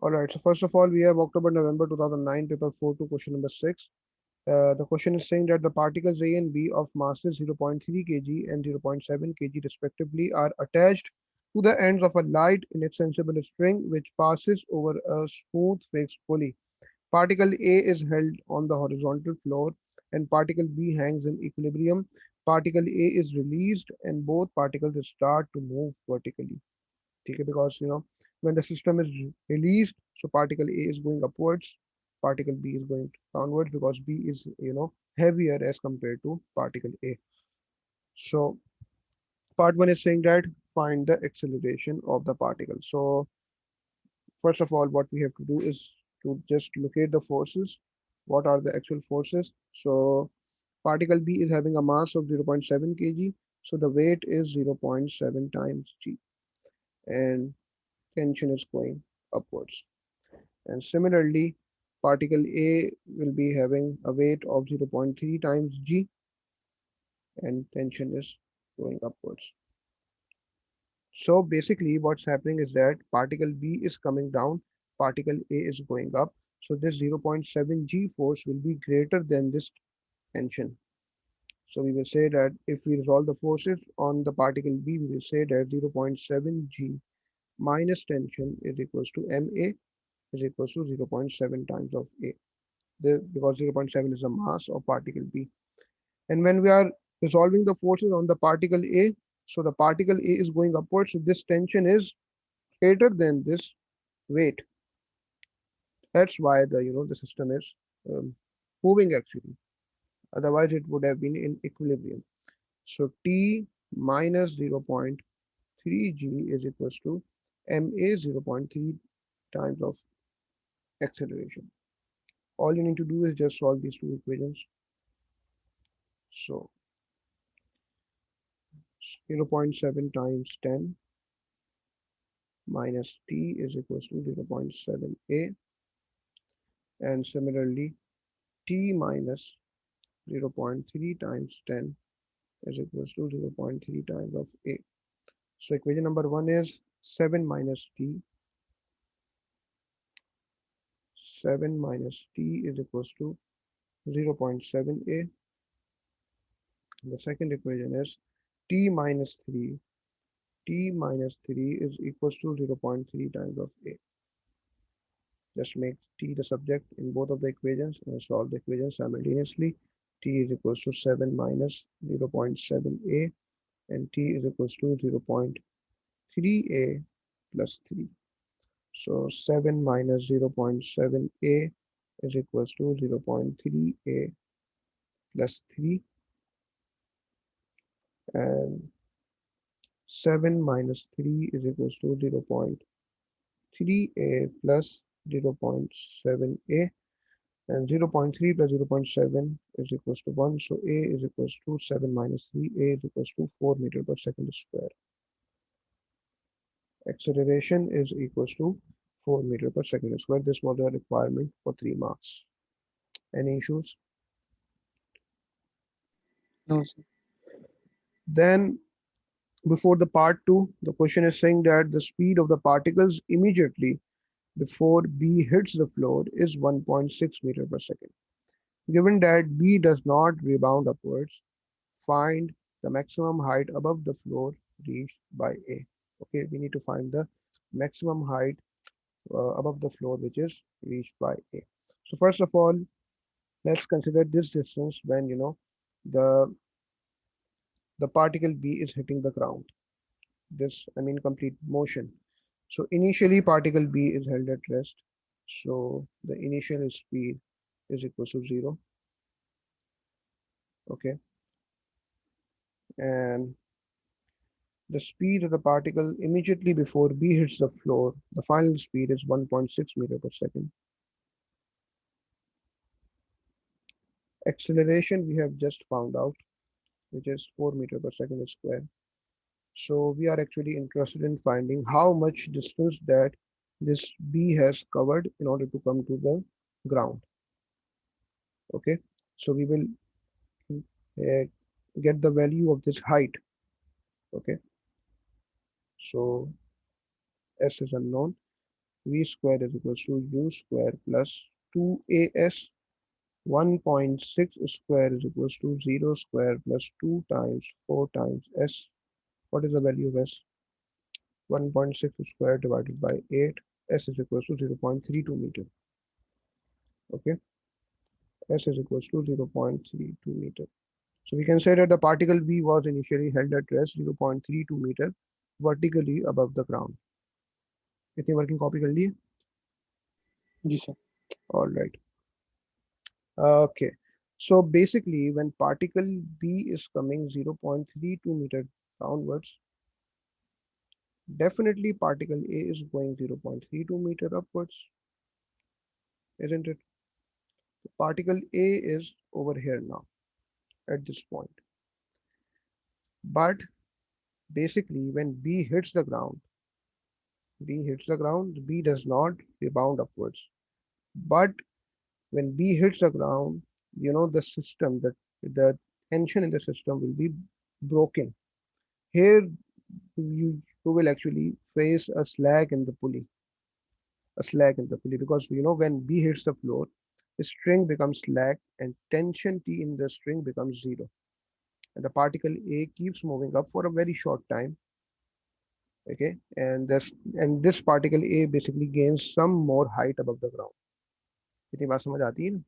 All right. So first of all, we have October November 2009 paper 4 to question number 6. The question is saying that the particles A and B of masses 0.3 kg and 0.7 kg respectively are attached to the ends of a light inextensible string which passes over a smooth fixed pulley. Particle A is held on the horizontal floor and particle B hangs in equilibrium. Particle A is released and both particles start to move vertically. ठीक है, because when the system is released, so particle A is going upwards, particle B is going downwards because B is heavier as compared to particle A. So part one is saying that find the acceleration of the particle. So first of all, what we have to do is to just locate the forces. What are the actual forces? So particle B is having a mass of 0.7 kg, so the weight is 0.7 times g, and tension is going upwards. And similarly, particle A will be having a weight of 0.3 times g, and tension is going upwards. So basically what's happening is that particle B is coming down, particle A is going up. So this 0.7 g force will be greater than this tension. So we will say that if we resolve the forces on the particle B, we will say that 0.7 g minus tension is equals to ma is equals to 0.7 times of A. Because 0.7 is the mass of particle B. And when we are resolving the forces on the particle A, so the particle A is going upwards, so this tension is greater than this weight. That's why the system is moving actually. Otherwise, it would have been in equilibrium. So T minus 0.3 g is equals to ma 0.3 times of acceleration. All you need to do is just solve these two equations. So 0.7 times 10 minus t is equals to 0.7 a, and similarly t minus 0.3 times 10 is equals to 0.3 times of a. So equation number 1 is 7 minus t. 7 minus t is equals to 0.7 a. The second equation is t minus 3. T minus 3 is equals to 0.3 times of a. Just make t the subject in both of the equations and solve the equations simultaneously. T is equals to 7 minus 0.7a, and t is equals to 0.3a plus 3. So 7 minus 0.7a is equals to 0.3a plus 3, and 7 minus 3 is equals to 0.3a plus 0.7a, and 0.3 plus 0.7 is equals to 1. So a is equals to 7 minus 3, a is equals to 4 meter per second square. Acceleration is equals to 4 meter per second square. This was a requirement for 3 marks. Any issues? No, sir. Then before the part 2, the question is saying that the speed of the particles immediately before B hits the floor is 1.6 meter per second. Given that B does not rebound upwards, find the maximum height above the floor reached by A. Okay, we need to find the maximum height above the floor which is reached by A. So first of all, let's consider this distance when the the particle B is hitting the ground. This, I mean, complete motion. So initially particle B is held at rest. So the initial speed is equal to 0. Okay, and the speed of the particle immediately before B hits the floor, the final speed is 1.6 meter per second. Acceleration we have just found out, which is 4 meter per second square. So we are actually interested in finding how much distance that this B has covered in order to come to the ground. Okay, so we will uh, get the value of this height. Okay, so S is unknown. V square is equals to U square plus 2AS. 1.6 square is equals to 0 square plus 2 times 4 times S. What is the value of S? 1.6 square divided by 8. S is equals to 0.32 meter. Okay, S is equals to 0.32 meter. So we can say that the particle V was initially held at rest 0.32 meter vertically above the ground. इतनी working copy कर ली? जी sir. All right. Okay. So basically, when particle B is coming 0.32 meter downwards, definitely particle A is going 0.32 meter upwards, isn't it? Particle A is over here now at this point. But basically, when B hits the ground, B does not rebound upwards. But when B hits the ground, the system, the tension in the system will be broken. Here, you will actually face a slack in the pulley, because when B hits the floor, the string becomes slack and tension T in the string becomes zero. And the particle A keeps moving up for a very short time. Okay, and this particle A basically gains some more height above the ground. इतनी बात समझ आती है ना?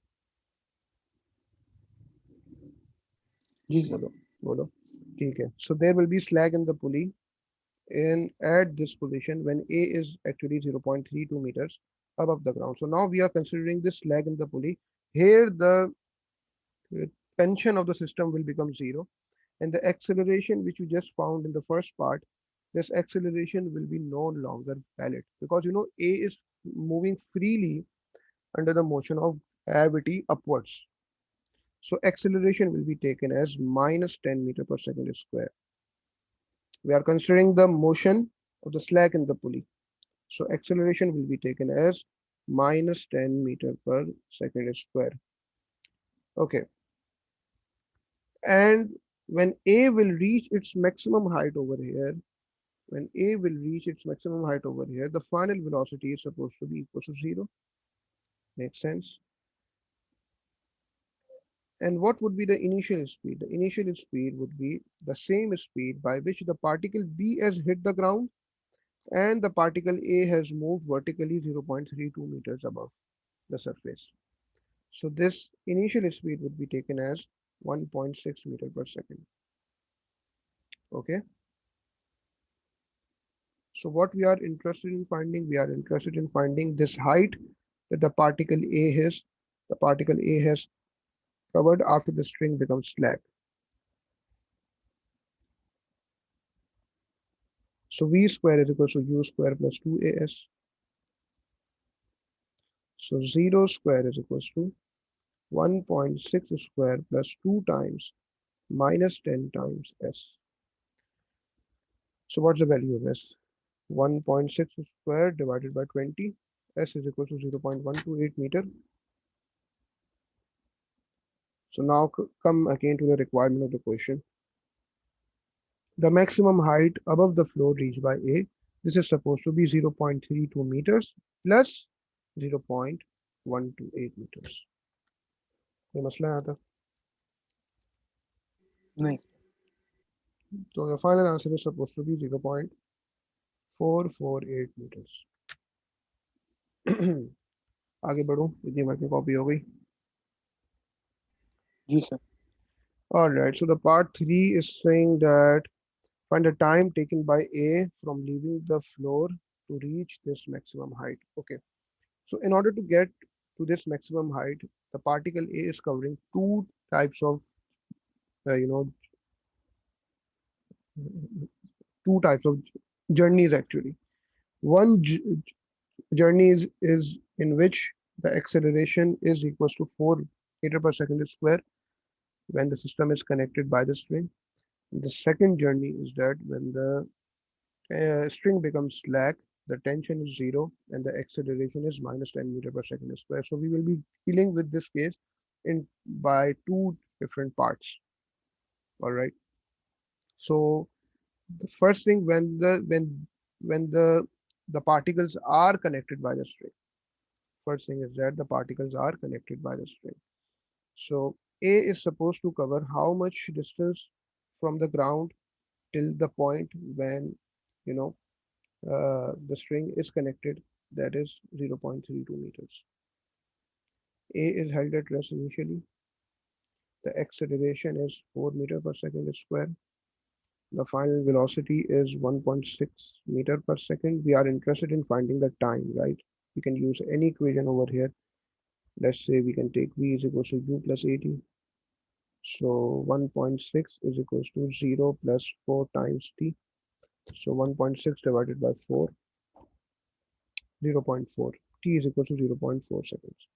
जी sir. बोलो बोलो. ठीक है. So there will be slack in the pulley in at this position when A is actually 0.32 meters above the ground. So now we are considering this lag in the pulley. Here the tension of the system will become zero, and the acceleration which you just found in the first part, this acceleration will be no longer valid, because A is moving freely under the motion of gravity upwards. So acceleration will be taken as minus 10 meter per second square. We are considering the motion of the slack in the pulley. So acceleration will be taken as minus 10 meter per second square. Okay. And when A will reach its maximum height over here, the final velocity is supposed to be equal to zero. Makes sense. And what would be the initial speed? The initial speed would be the same speed by which the particle B has hit the ground and the particle A has moved vertically 0.32 meters above the surface. So this initial speed would be taken as 1.6 meter per second. Okay. So what we are interested in finding, this height that the particle A has covered after the string becomes slack. So V square is equal to U square plus 2AS. So 0 square is equals to 1.6 square plus 2 times minus 10 times S. So what's the value of S? 1.6 square divided by 20. S is equal to 0.128 meter. So now come again to the requirement of the question. The maximum height above the floor reached by A, this is supposed to be 0.32 meters plus 0.128 meters. ये मसला आया था. नहीं sir. So the final answer is supposed to be 0.448 meters. आगे बढ़ूं, इतनी working copy हो गई. जी sir. All right, so the part 3 is saying that find the time taken by A from leaving the floor to reach this maximum height. Okay, so in order to get to this maximum height, the particle A is covering two types of, uh, you know, journeys actually. One journey is in which the acceleration is equals to 4 meter per second square when the system is connected by the string. The second journey is that when the string becomes slack, the tension is zero and the acceleration is minus 10 meter per second square. So we will be dealing with this case in by two different parts. All right. So the first thing, when the the particles are connected by the string. First thing is that the particles are connected by the string. So A is supposed to cover how much distance from the ground till the point when you know the string is connected, that is 0.32 meters. A is held at rest initially. The acceleration is 4 meter per second square. The final velocity is 1.6 meter per second. We are interested in finding the time, right? We can use any equation over here. Let's say we can take V is equals to U plus 80. So 1.6 is equals to 0 plus 4 times T. So 1.6 divided by 4, 0.4. T is equal to 0.4 seconds.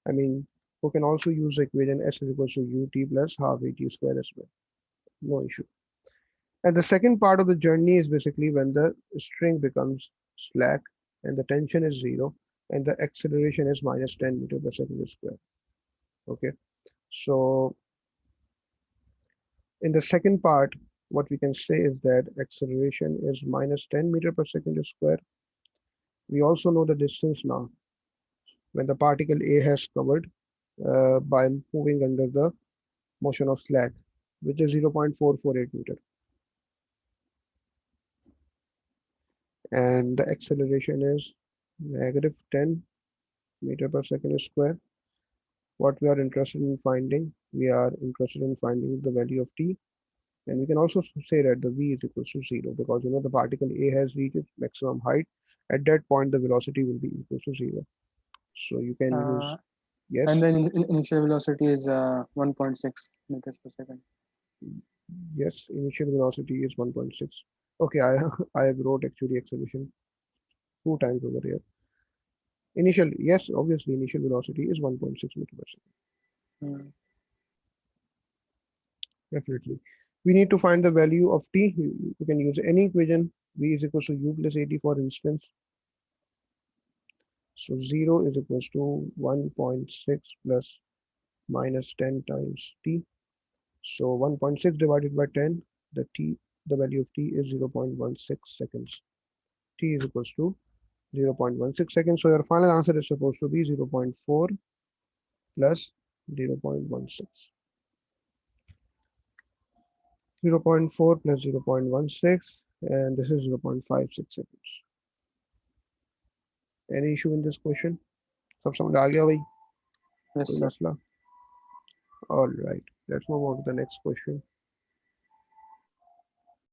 I mean, we can also use the equation S is equals to UT plus half AT square as well. No issue. And the second part of the journey is basically when the string becomes slack and the tension is 0 and the acceleration is minus 10 meter per second square. Okay. So in the second part, what we can say is that acceleration is minus 10 meter per second square. We also know the distance now when the particle A has covered by moving under the motion of slack, which is 0.448 meter. And the acceleration is negative 10 meter per second square. What we are interested in finding, we are interested in finding the value of T. And we can also say that the V is equals to 0 because the particle A has reached its maximum height. At that point, the velocity will be equal to 0. So you can use, yes, And then initial velocity is 1.6 meters per second. yes, initial velocity is 1.6. Okay, I have wrote actually acceleration 2 times over here. Initial, yes, obviously initial velocity is 1.6 meter per second. Mm. Definitely. We need to find the value of T. You can use any equation. V is equals to U plus 80 for instance. So 0 is equals to 1.6 plus minus 10 times T. So 1.6 divided by 10, the value of T is 0.16 seconds. T is equals to 0.16 seconds. So your final answer is supposed to be 0.4 plus 0.16. 0.4 plus 0.16 and this is 0.56 seconds. Any issue in this question? सब समझ आ गया भाई? Yes, कोई sir. मसला? All right, let's move on to the next question.